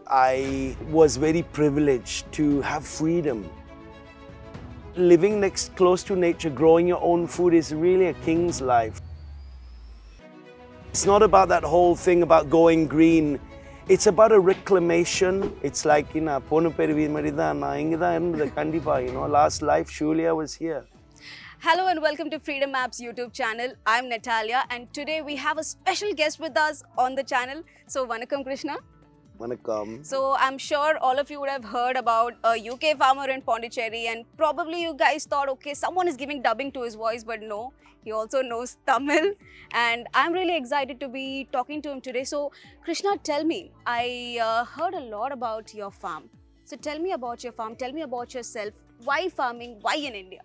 I was very privileged to have freedom. Living close to nature, growing your own food is really a king's life. It's not about that whole thing about going green. It's about a reclamation. It's like, last life, surely I was here. Hello and welcome to Freedom App's YouTube channel. I'm Natalia and today we have a special guest with us on the channel. So, Vanakkam Krishna. Vanakkam. So, I'm sure all of you would have heard about a UK farmer in Pondicherry, and probably you guys thought, okay, someone is giving dubbing to his voice, but no, he also knows Tamil. And I'm really excited to be talking to him today. So, Krishna, tell me, I heard a lot about your farm. So, tell me about your farm, tell me about yourself. Why farming? Why in India?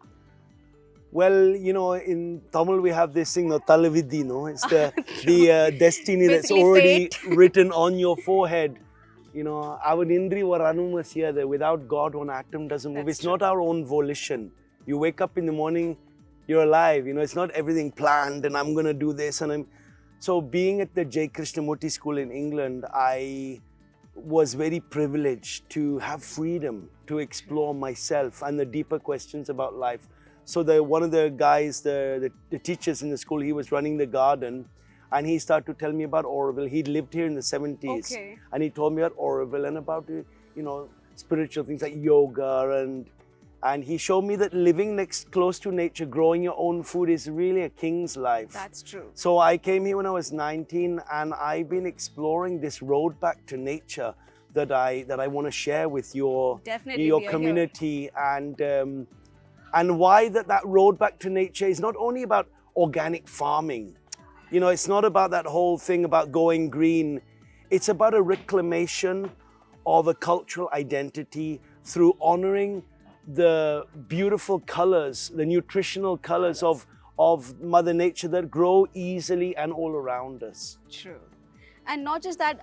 Well, in Tamil we have this thing, Talavidhi, it's the destiny that's already written on your forehead. Our Indri were anumas here, that without God, one atom doesn't move. It's true. Not our own volition. You wake up in the morning, you're alive. It's not everything planned and I'm going to do this. So being at the J. Krishnamurti school in England, I was very privileged to have freedom to explore myself and the deeper questions about life. So one of the guys, the teachers in the school, he was running the garden and he started to tell me about Orville. He'd lived here in the 70s. Okay. And he told me about Orville and about, spiritual things like yoga. And he showed me that living close to nature, growing your own food is really a king's life. That's true. So I came here when I was 19 and I've been exploring this road back to nature that I want to share with your community. And why that road back to nature is not only about organic farming. It's not about that whole thing about going green. It's about a reclamation of a cultural identity through honoring the beautiful colors, the nutritional colors of Mother Nature that grow easily and all around us. True. And not just that,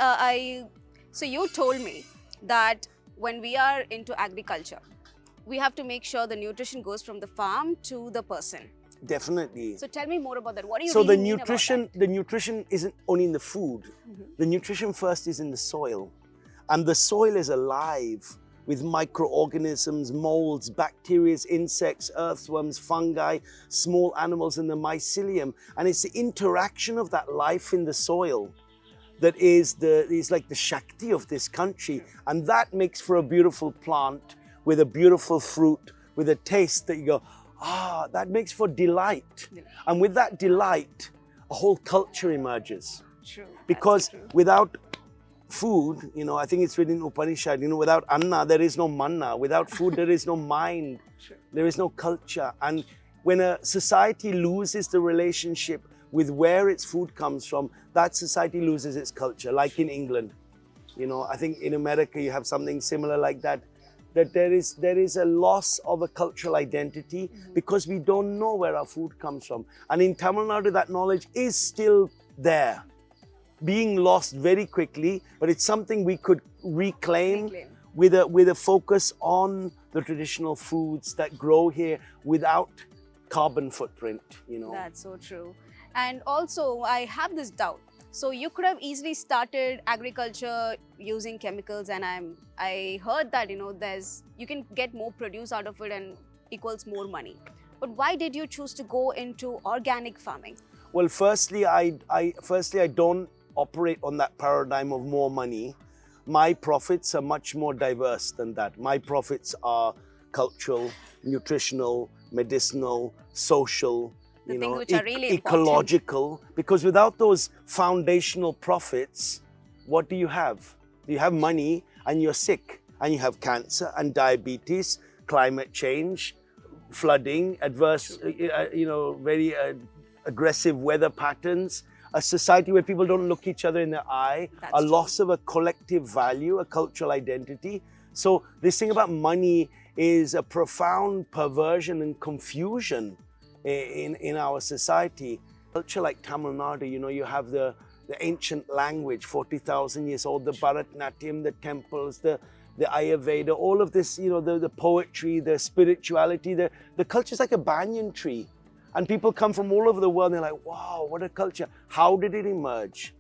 so you told me that when we are into agriculture, we have to make sure the nutrition goes from the farm to the person. Definitely. So tell me more about that. What do you really mean about that? The nutrition isn't only in the food. Mm-hmm. The nutrition first is in the soil. And the soil is alive with microorganisms, molds, bacteria, insects, earthworms, fungi, small animals, and the mycelium. And it's the interaction of that life in the soil that is like the Shakti of this country. And that makes for a beautiful plant with a beautiful fruit, with a taste that you go, that makes for delight. Yeah. And with that delight, a whole culture emerges. True. Because without food, I think it's written in Upanishad, without anna, there is no manna. Without food, there is no mind. True. There is no culture. And when a society loses the relationship with where its food comes from, that society loses its culture, like in England. I think in America, you have something similar like that. That there is a loss of a cultural identity because we don't know where our food comes from. And in Tamilnadu, that knowledge is still there, being lost very quickly, but it's something we could reclaim. With a focus on the traditional foods that grow here without carbon footprint, That's so true. And also, I have this doubt. So you could have easily started agriculture using chemicals, and I heard that you can get more produce out of it and equals more money. But why did you choose to go into organic farming? Well, firstly, I don't operate on that paradigm of more money. My profits are much more diverse than that. My profits are cultural, nutritional, medicinal, social. Things which are really ecological, because without those foundational profits, what do you have? You have money and you're sick, and you have cancer and diabetes, climate change, flooding, adverse, very aggressive weather patterns, a society where people don't look each other in the eye, a loss of a collective value, a cultural identity. So this thing about money is a profound perversion and confusion in our society. Culture like Tamilnadu, you have the ancient language, 40,000 years old, the Bharatanatyam, the temples, the Ayurveda, all of this, the poetry, the spirituality, the culture is like a banyan tree. And people come from all over the world and they're like, wow, what a culture. How did it emerge?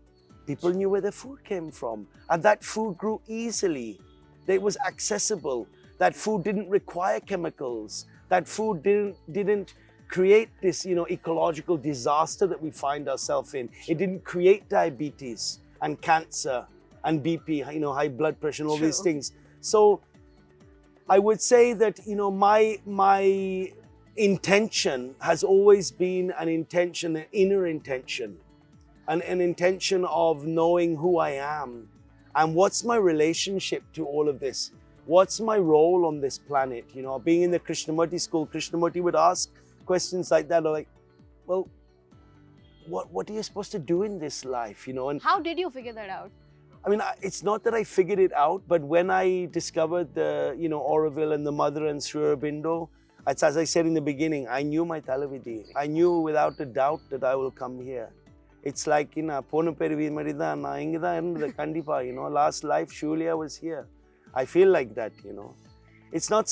People knew where their food came from. And that food grew easily. It was accessible. That food didn't require chemicals. That food didn't create this, ecological disaster that we find ourselves in. It didn't create diabetes and cancer and BP, high blood pressure and all these things. So I would say that, my intention has always been an inner intention, an intention of knowing who I am and what's my relationship to all of this. What's my role on this planet? Being in the Krishnamurti school, Krishnamurti would ask questions like that, or like, well, what are you supposed to do in this life? And how did you figure that out? I mean, it's not that I figured it out, but when I discovered the, Auroville and the Mother and Sri Aurobindo, as I said in the beginning, I knew my Talavidi. I knew without a doubt that I will come here. It's like, last life, surely I was here. I feel like that, It's not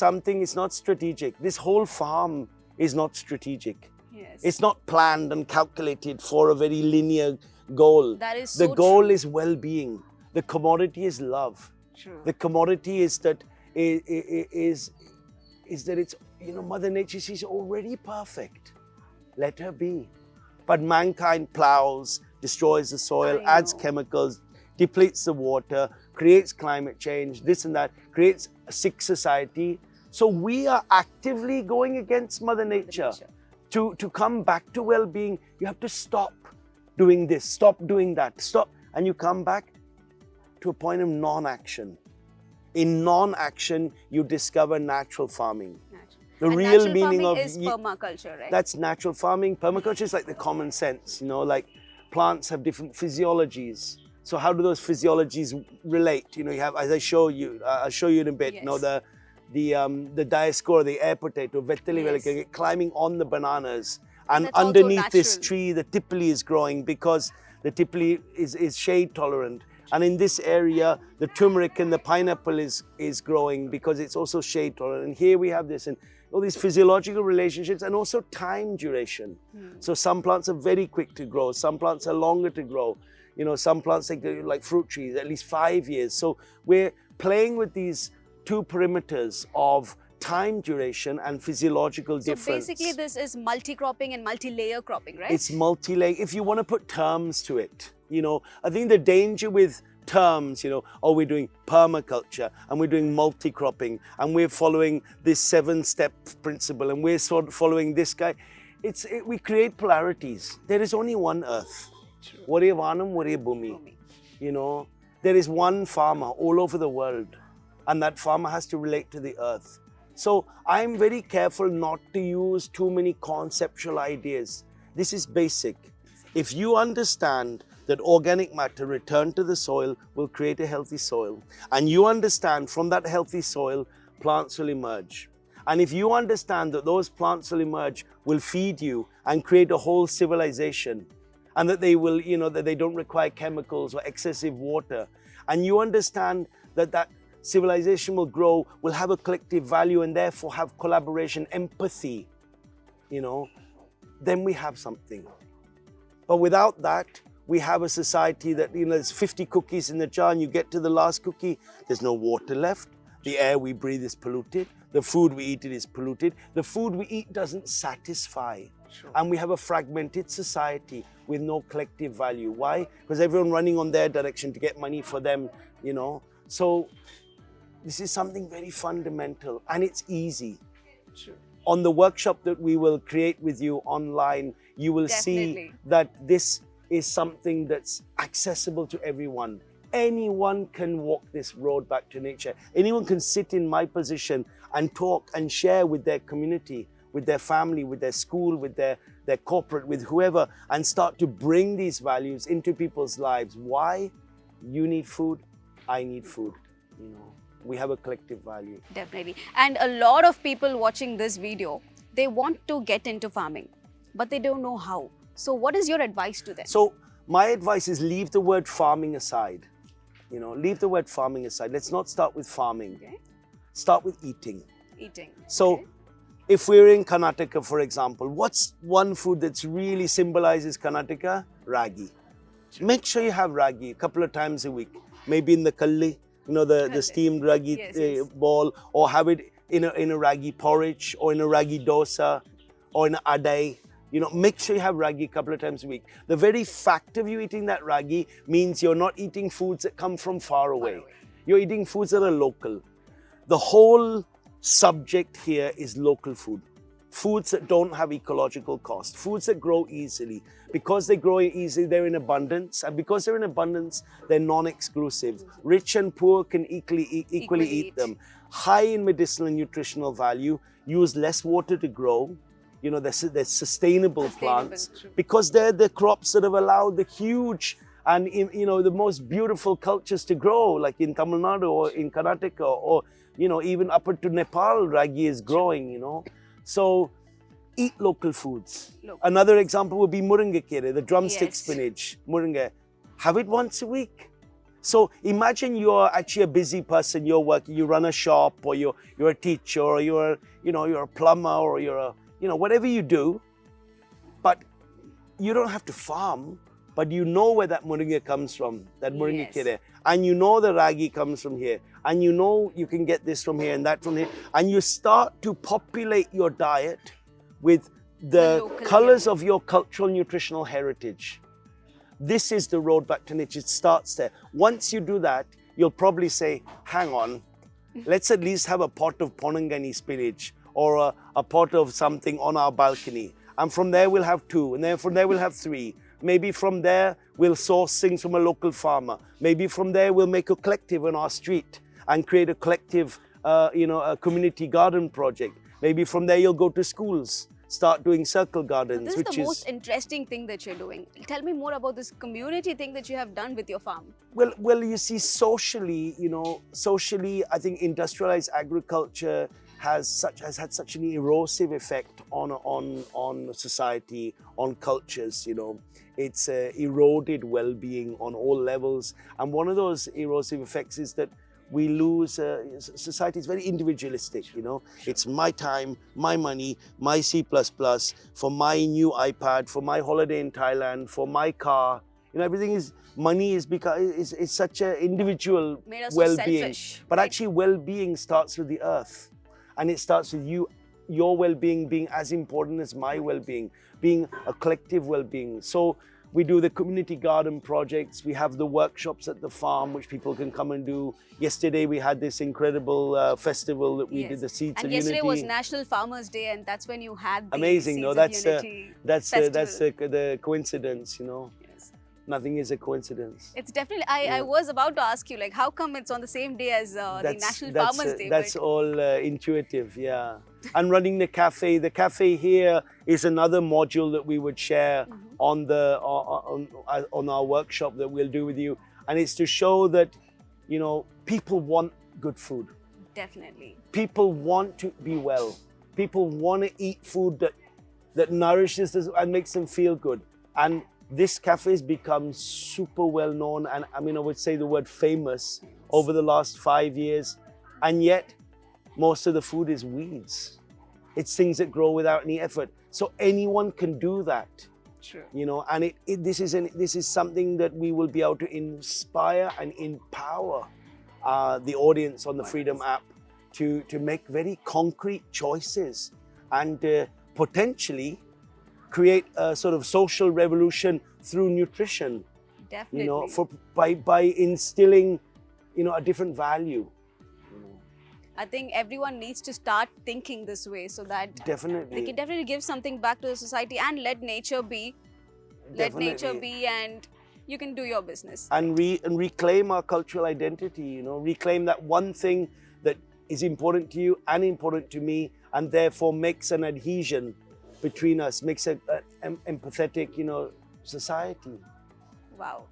strategic. This whole farm is not strategic. Yes. It's not planned and calculated for a very linear goal. That is the goal is well-being. The commodity is love. True. The commodity is that it's Mother Nature, she's already perfect. Let her be. But mankind plows, destroys the soil, adds chemicals, depletes the water, creates climate change, this and that, creates a sick society. So we are actively going against Mother Nature. To come back to well-being, you have to stop doing this, stop doing that, stop. And you come back to a point of non-action. In non-action, you discover natural farming. The real meaning of is permaculture, right? That's natural farming. Permaculture is like the common sense, like plants have different physiologies. So how do those physiologies relate? You have, as I show you, I'll show you in a bit. Yes. The diascora, the air potato, climbing on the bananas, and that's also underneath this natural. tree, the tipali is growing because the tipali is shade tolerant. And in this area, the turmeric and the pineapple is growing because it's also shade tolerant. And here we have this, and all these physiological relationships, and also time duration. So some plants are very quick to grow, some plants are longer to grow. Some plants like fruit trees, at least 5 years. So we're playing with these two perimeters of time duration and physiological difference. So basically this is multi-cropping and multi-layer cropping, right? It's multi-layer, if you want to put terms to it. I think the danger with terms, we're doing permaculture and we're doing multi-cropping and we're following this 7-step principle and we're sort of following this guy. We create polarities. There is only one earth. One Vanam, one Bhumi. There is one farmer all over the world, and that farmer has to relate to the earth. So I'm very careful not to use too many conceptual ideas. This is basic. If you understand that organic matter returned to the soil will create a healthy soil, and you understand from that healthy soil, plants will emerge. And if you understand that those plants will emerge, will feed you and create a whole civilization, and that they will, that they don't require chemicals or excessive water, and you understand that that civilization will grow, will have a collective value, and therefore have collaboration, empathy, then we have something. But without that, we have a society that, there's 50 cookies in the jar, and you get to the last cookie, there's no water left. The air we breathe is polluted. The food we eat is polluted. The food we eat doesn't satisfy. Sure. And we have a fragmented society with no collective value. Why? Because everyone running on their direction to get money for them, So this is something very fundamental, and it's easy. Sure. On the workshop that we will create with you online, you will see that this is something that's accessible to everyone. Anyone can walk this road back to nature. Anyone can sit in my position and talk and share with their community, with their family, with their school, with their corporate, with whoever, and start to bring these values into people's lives. Why? You need food, I need food. We have a collective value. Definitely. And a lot of people watching this video, they want to get into farming, but they don't know how. So what is your advice to them? So my advice is leave the word farming aside. Leave the word farming aside. Let's not start with farming. Okay. Start with eating. Eating. So if we're in Karnataka, for example, what's one food that's really symbolizes Karnataka? Ragi. Make sure you have ragi a couple of times a week. Maybe in the kalli, the steamed ragi ball, or have it in a ragi porridge, or in a ragi dosa, or in an adai. Make sure you have ragi a couple of times a week. The very fact of you eating that ragi means you're not eating foods that come from far away. You're eating foods that are local. The whole subject here is local food. Foods that don't have ecological cost. Foods that grow easily. Because they grow easily, they're in abundance. And because they're in abundance, they're non-exclusive. Rich and poor can equally eat them. High in medicinal and nutritional value. Use less water to grow. They're sustainable plants. True. Because they're the crops that have allowed the huge and the most beautiful cultures to grow, like in Tamilnadu or in Karnataka, or even up to Nepal, ragi is growing. So eat local foods. Another example would be muringakere, the drumstick spinach, muringa. Have it once a week. So imagine you're actually a busy person. You're working, you run a shop, or you're a teacher, or you're a plumber, or you're a whatever you do, but you don't have to farm. But you know where that moringa comes from, that moringa kere. And you know the ragi comes from here. And you know you can get this from here and that from here. And you start to populate your diet with the colors of your cultural nutritional heritage. This is the road back to nature. It starts there. Once you do that, you'll probably say, hang on, let's at least have a pot of ponangani spinach, or a pot of something on our balcony. And from there we'll have 2. And then from there we'll have 3. Maybe from there, we'll source things from a local farmer. Maybe from there, we'll make a collective on our street and create a collective, a community garden project. Maybe from there, you'll go to schools, start doing circle gardens. This is the most interesting thing that you're doing. Tell me more about this community thing that you have done with your farm. Well, you see, socially, I think industrialized agriculture has had such an erosive effect on society, on cultures. It's eroded well-being on all levels, and one of those erosive effects is that we lose. Society is very individualistic. It's my time, my money, my C++, for my new iPad, for my holiday in Thailand, for my car. Everything is money is such an individual well-being. But actually, well-being starts with the earth. And it starts with your well-being being as important as my well-being, being a collective well-being. So we do the community garden projects. We have the workshops at the farm, which people can come and do. Yesterday, we had this incredible festival that we did, the Seeds of Unity. And yesterday was National Farmers Day, and that's when you had the Amazing, Seeds of Unity that's the coincidence, Nothing is a coincidence. It's definitely, I was about to ask you, how come it's on the same day as the National Farmers Day? That's all intuitive, yeah. And running the cafe here is another module that we would share on our workshop that we'll do with you. And it's to show that, people want good food. Definitely. People want to be well. People want to eat food that nourishes them and makes them feel good. And this cafe has become super well known, and I would say the word famous over the last 5 years. And yet, most of the food is weeds. It's things that grow without any effort. So anyone can do that. True. And this is something that we will be able to inspire and empower the audience on the Freedom app to make very concrete choices and potentially create a sort of social revolution through nutrition. Definitely. By instilling, a different value. I think everyone needs to start thinking this way so that they can definitely give something back to the society and let nature be. Let nature be, and you can do your business. And reclaim our cultural identity, reclaim that one thing that is important to you and important to me, and therefore makes an adhesion between us, makes an empathetic, society. Wow.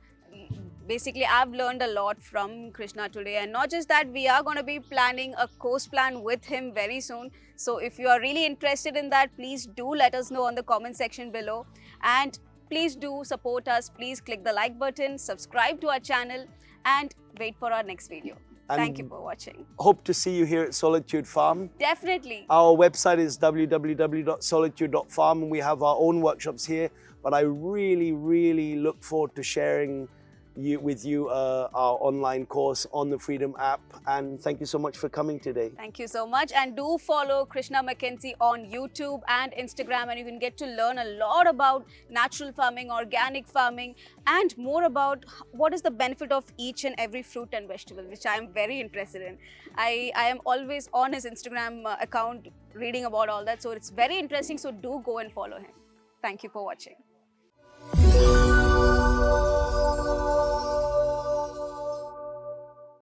Basically, I've learned a lot from Krishna today, and not just that, we are going to be planning a course plan with him very soon. So if you are really interested in that, please do let us know on the comment section below, and please do support us. Please click the like button, subscribe to our channel, and wait for our next video. And Thank you for watching. hope to see you here at Solitude Farm. Definitely. Our website is www.solitude.farm, and we have our own workshops here. But I really, really look forward to sharing with you our online course on the Freedom app. And thank you so much for coming today. Thank you so much. And do follow Krishna Mckenzie on YouTube and Instagram, and you can get to learn a lot about natural farming, organic farming, and more about what is the benefit of each and every fruit and vegetable, which I am very interested in. I am always on his Instagram account reading about all that. So it's very interesting. So do go and follow him. Thank you for watching.